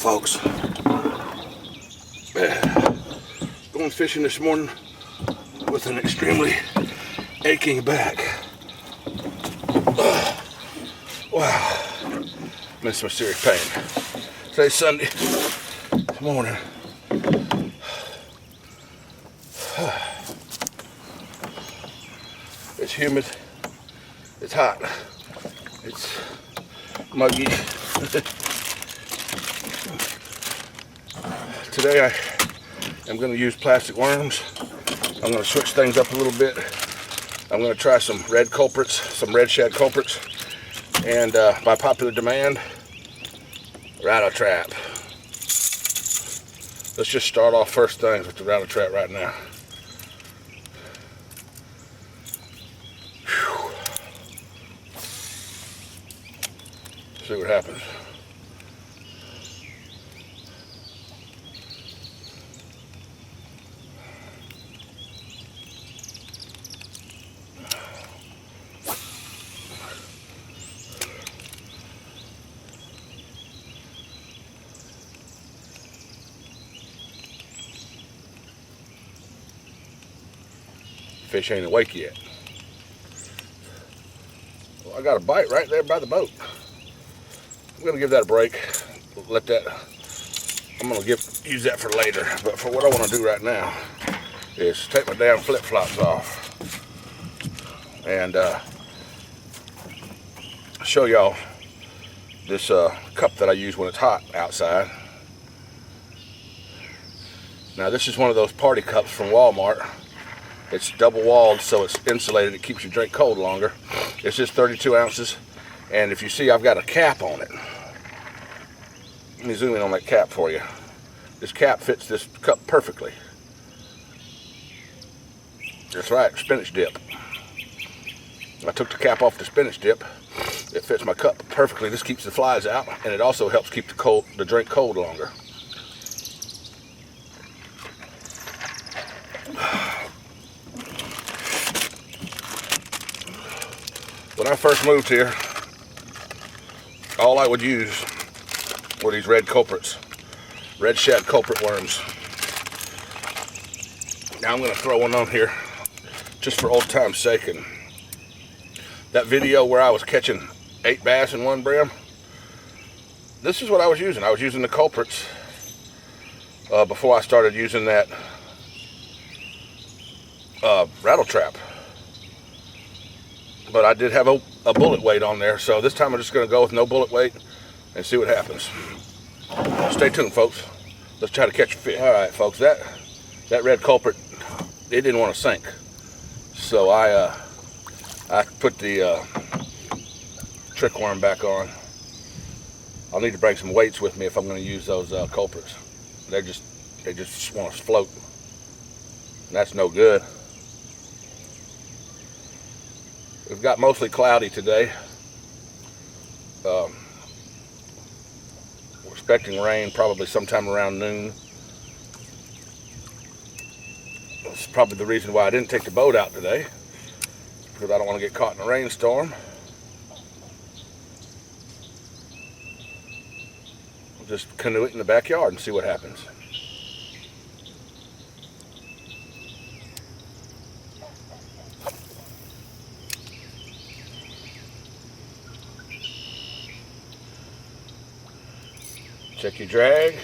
folks. Going fishing this morning with an extremely aching back. Wow, I'm in some serious pain. Today's Sunday morning. It's humid, it's hot, it's muggy. Today I am going to use plastic worms. I'm going to switch things up a little bit. I'm going to try some red culprits, some red shad culprits, and by popular demand, rattle trap. Let's just start off first things with the rattle trap right now. Whew. See what happens. Fish ain't awake yet. Well, I got a bite right there by the boat. I'm gonna give that a break. Let that. I'm gonna use that for later. But for what I want to do right now is take my damn flip-flops off and show y'all this cup that I use when it's hot outside. Now this is one of those party cups from Walmart. It's double walled, so it's insulated. It keeps your drink cold longer. It's just 32 ounces. And if you see, I've got a cap on it. Let me zoom in on that cap for you. This cap fits this cup perfectly. That's right, spinach dip. I took the cap off the spinach dip. It fits my cup perfectly. This keeps the flies out, and it also helps keep the drink cold longer. When I first moved here, all I would use were these red culprits, red shad culprit worms. Now I'm going to throw one on here just for old time's sake. And that video where I was catching 8 bass in one brim, this is what I was using. I was using the culprits before I started using that rattle trap. But I did have a bullet weight on there, so this time I'm just going to go with no bullet weight and see what happens. Stay tuned, folks. Let's try to catch a fish. All right, folks, that red culprit, it didn't want to sink, so I put the trick worm back on. I'll need to bring some weights with me if I'm going to use those culprits. They just want to float, and that's no good. We've got mostly cloudy today. We're expecting rain probably sometime around noon. That's probably the reason why I didn't take the boat out today, because I don't want to get caught in a rainstorm. We'll just canoe it in the backyard and see what happens. Check your drag.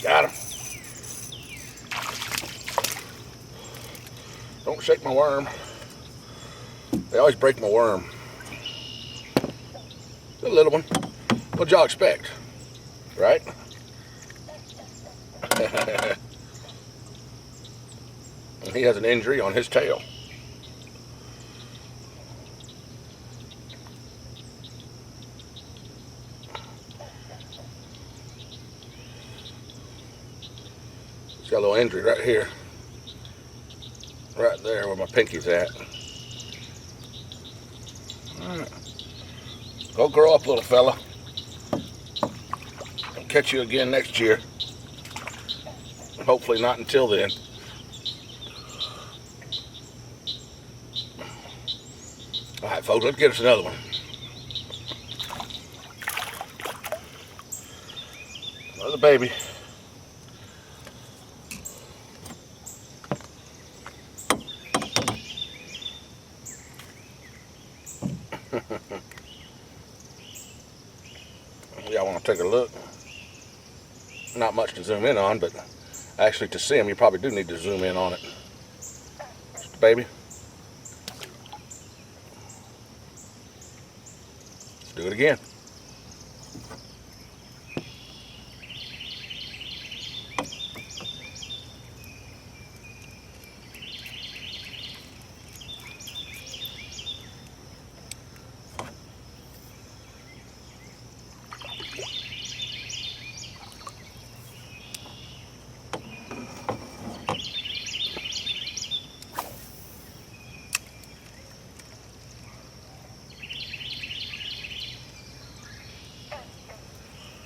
Got him. Don't shake my worm. They always break my worm. A little one. What'd y'all expect? Right? He has an injury on his tail. got a little injury right here. Right there where my pinky's at. Alright. Go grow up, little fella. I'll catch you again next year. Hopefully not until then. Alright, folks, let's get us another one. Another baby. Y'all want to take a look? Not much to zoom in on, but actually to see them, you probably do need to zoom in on it. Just a baby. Let's do it again.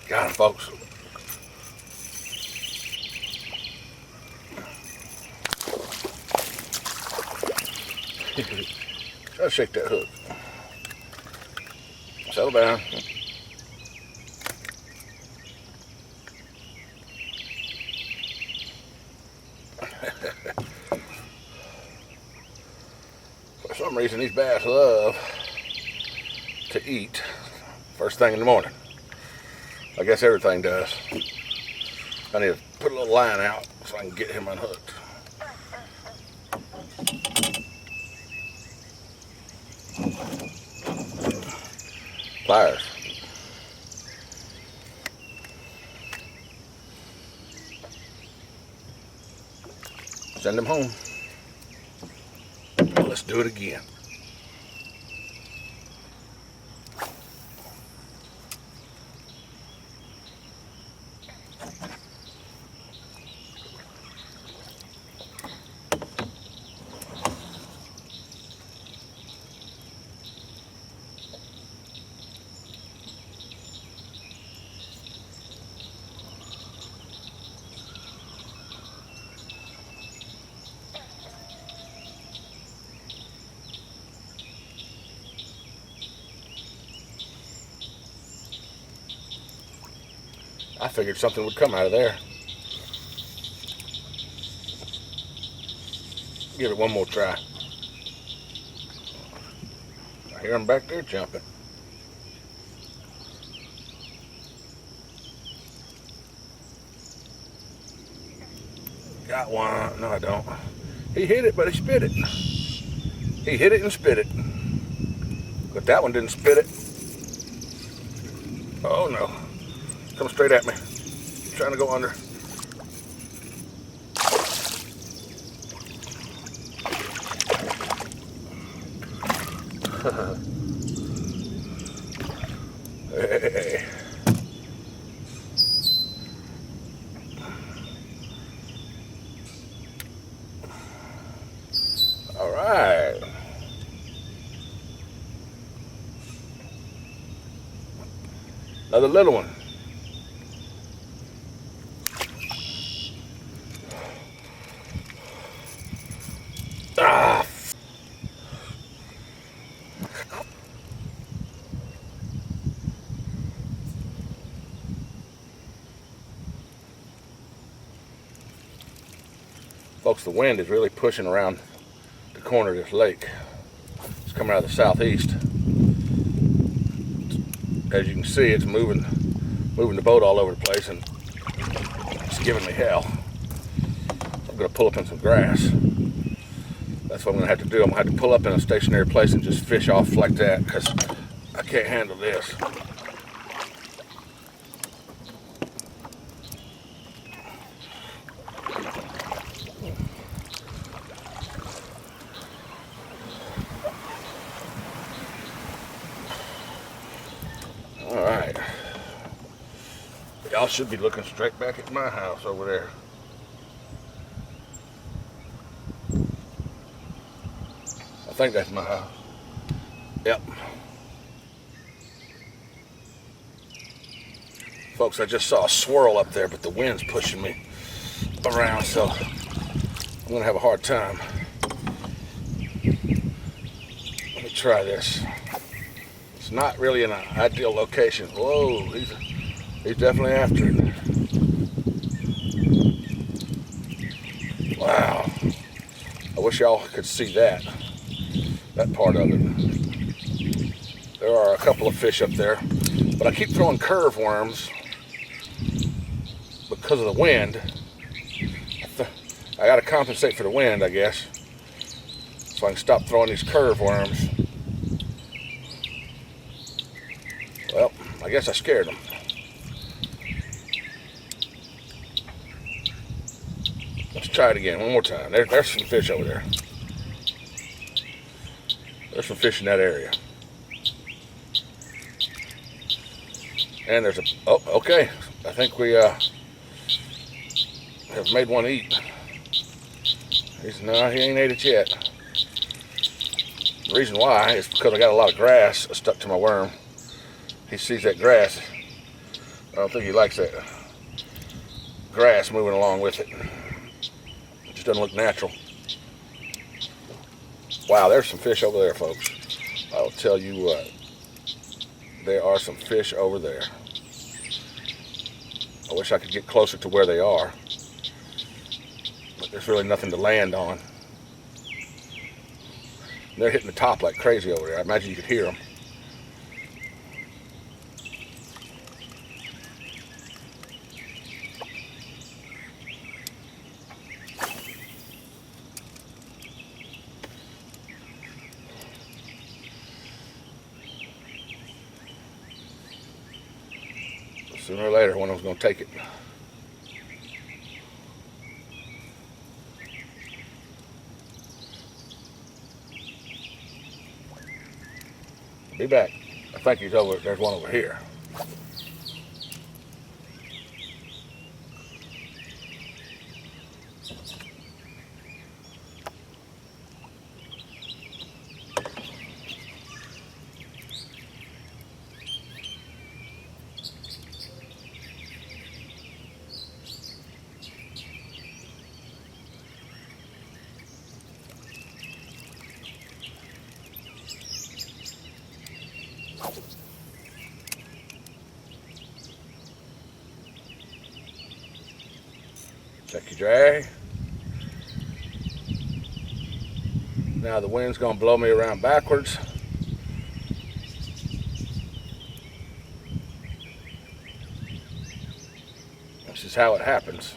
Got him, folks. Try to shake that hook. Settle down. For some reason, these bass love to eat first thing in the morning. I guess everything does. I need to put a little line out so I can get him unhooked. Pliers. Send him home. Let's do it again. I figured something would come out of there. Give it one more try. I hear him back there jumping. Got one. No, I don't. He hit it, but he spit it. He hit it and spit it. But that one didn't spit it. Oh no. Come straight at me. Trying to go under. Hey. All right. Another little one. Folks, the wind is really pushing around the corner of this lake. It's coming out of the southeast. As you can see, it's moving the boat all over the place, and it's giving me hell. I'm gonna pull up in some grass. That's what I'm gonna have to do. I'm gonna have to pull up in a stationary place and just fish off like that, because I can't handle this. All right. Y'all should be looking straight back at my house over there. think that's my house. Yep. Folks, I just saw a swirl up there, but the wind's pushing me around, so I'm gonna have a hard time. Let me try this. It's not really in an ideal location. Whoa, he's definitely after it. Wow. I wish y'all could see that part of it. There are a couple of fish up there, but I keep throwing curve worms because of the wind. I gotta compensate for the wind, I guess, so I can stop throwing these curve worms. Well, I guess I scared them. Let's try it again one more time. There's some fish over there. There's some fish in that area. And there's oh, okay. I think we have made one eat. No, he ain't ate it yet. The reason why is because I got a lot of grass stuck to my worm. He sees that grass. I don't think he likes that grass moving along with it. It just doesn't look natural. Wow, there's some fish over there, folks. I'll tell you what. There are some fish over there. I wish I could get closer to where they are, but there's really nothing to land on. They're hitting the top like crazy over there. I imagine you could hear them. Sooner or later, one of them's going to take it. Be back. I think he's over. There's one over here. Check your drag. Now the wind's gonna blow me around backwards. This is how it happens.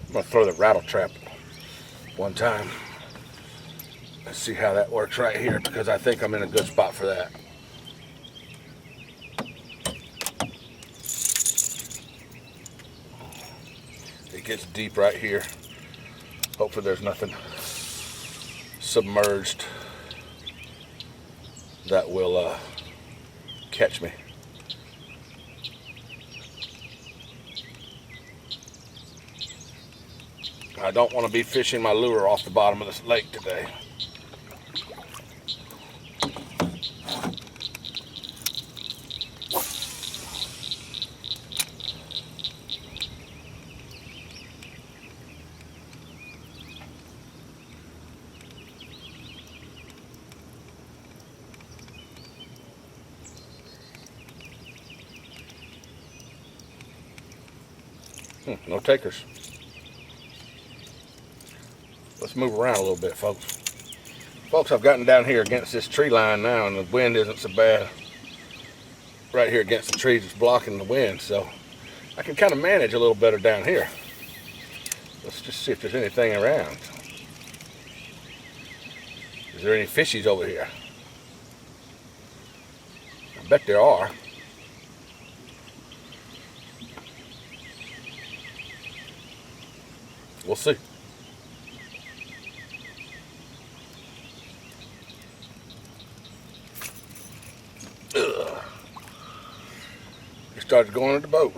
I'm gonna throw the rattle trap one time. Let's see how that works right here, because I think I'm in a good spot for that. It gets deep right here. Hopefully there's nothing submerged that will catch me. I don't want to be fishing my lure off the bottom of this lake today. No takers. Let's move around a little bit, folks. Folks, I've gotten down here against this tree line now, and the wind isn't so bad. Right here against the trees, it's blocking the wind, so I can kind of manage a little better down here. Let's just see if there's anything around. Is there any fishies over here? I bet there are. We'll see. Ugh. He started going at the boat.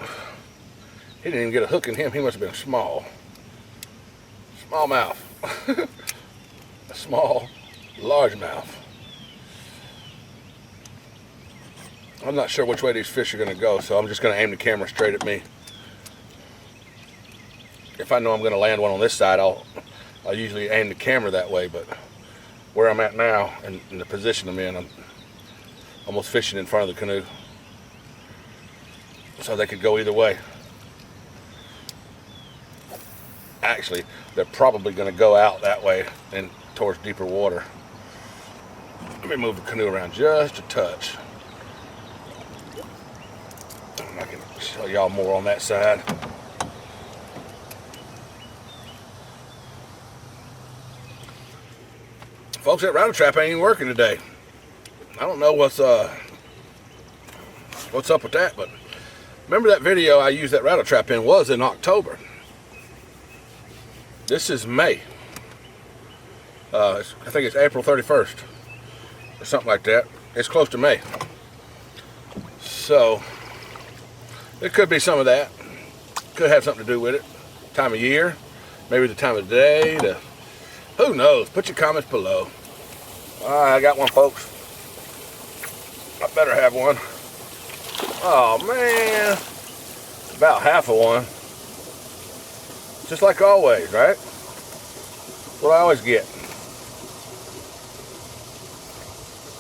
He didn't even get a hook in him. He must have been small. Smallmouth. small largemouth. I'm not sure which way these fish are going to go, so I'm just going to aim the camera straight at me. If I know I'm going to land one on this side, I'll usually aim the camera that way, but where I'm at now and in the position I'm in, I'm almost fishing in front of the canoe. So they could go either way. Actually, they're probably going to go out that way and towards deeper water. Let me move the canoe around just a touch. I can show y'all more on that side. Folks, that rattle trap ain't even working today. I don't know what's up with that, but remember that video I used that rattle trap in was in October. This is May. I think it's April 31st or something like that. It's close to May. So it could be some of that. Could have something to do with it. Time of year, maybe the time of day, who knows? Put your comments below. All right, I got one, folks. I better have one. Oh, man. About half of one. Just like always, right? That's what I always get.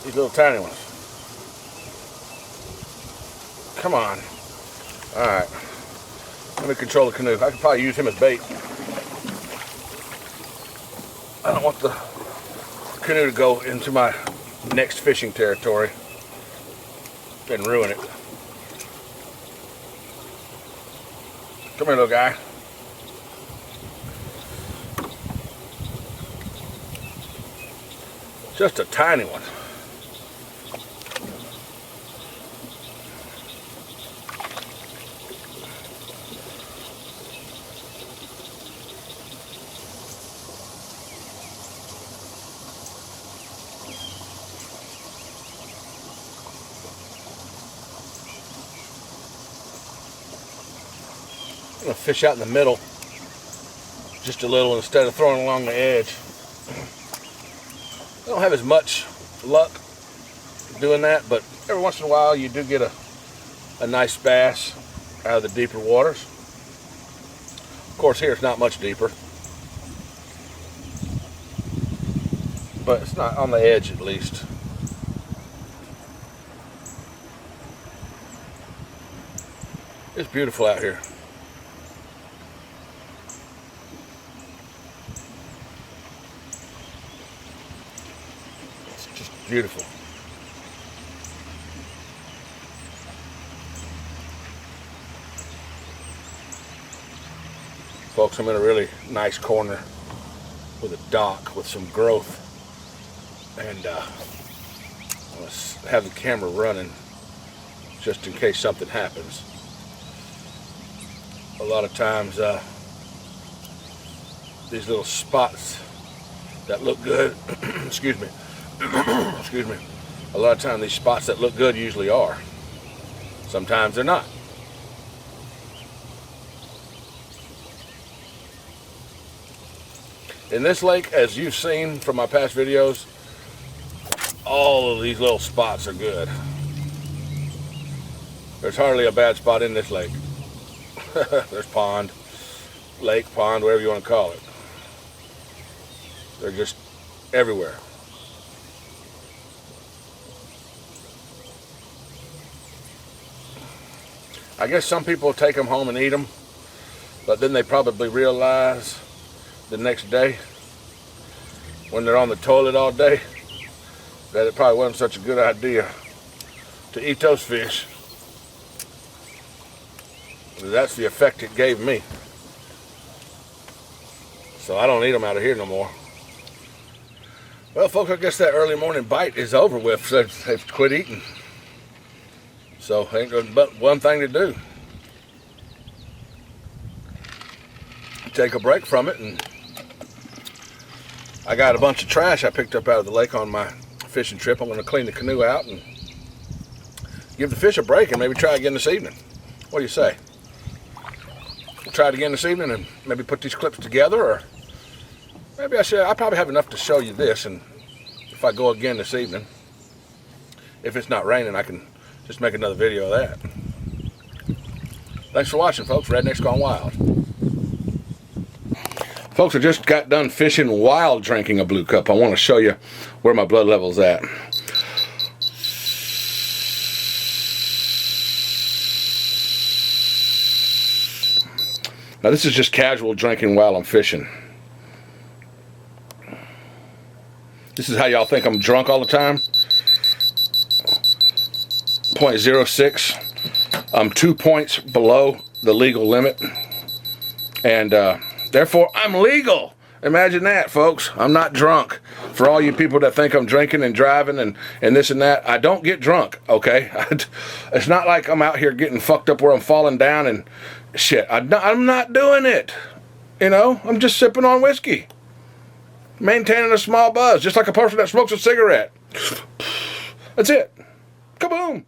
These little tiny ones. Come on. All right. Let me control the canoe. I could probably use him as bait. I don't want the canoe to go into my next fishing territory and ruin it. Come here, little guy. Just a tiny one. I'm going to fish out in the middle just a little instead of throwing along the edge. I don't have as much luck doing that, but every once in a while you do get a nice bass out of the deeper waters. Of course, here it's not much deeper, but it's not on the edge at least. It's beautiful out here. Beautiful. Folks, I'm in a really nice corner with a dock with some growth, and I'm going to have the camera running just in case something happens. A lot of times these little spots that look good excuse me, a lot of times these spots that look good usually are. Sometimes they're not. In this lake, as you've seen from my past videos, all of these little spots are good. There's hardly a bad spot in this lake. There's pond, lake, pond, whatever you want to call it. They're just everywhere. I guess some people take them home and eat them, but then they probably realize the next day when they're on the toilet all day that it probably wasn't such a good idea to eat those fish. That's the effect it gave me. So I don't eat them out of here no more. Well, folks, I guess that early morning bite is over with. So they've quit eating. So ain't but one thing to do. Take a break from it, and I got a bunch of trash I picked up out of the lake on my fishing trip. I'm going to clean the canoe out and give the fish a break and maybe try again this evening. What do you say? We'll try it again this evening and maybe put these clips together, or Maybe I should. I probably have enough to show you this, and if I go again this evening, if it's not raining, I can just make another video of that. Thanks for watching, folks. Rednecks Gone Wild. Folks, I just got done fishing while drinking a Blue Cup. I want to show you where my blood level's at. Now, this is just casual drinking while I'm fishing. This is how y'all think I'm drunk all the time. 0.06. I'm 2 points below the legal limit. And therefore, I'm legal. Imagine that, folks. I'm not drunk. For all you people that think I'm drinking and driving and this and that, I don't get drunk, okay? It's not like I'm out here getting fucked up where I'm falling down and shit. I'm not doing it. You know, I'm just sipping on whiskey. Maintaining a small buzz, just like a person that smokes a cigarette. That's it. Kaboom.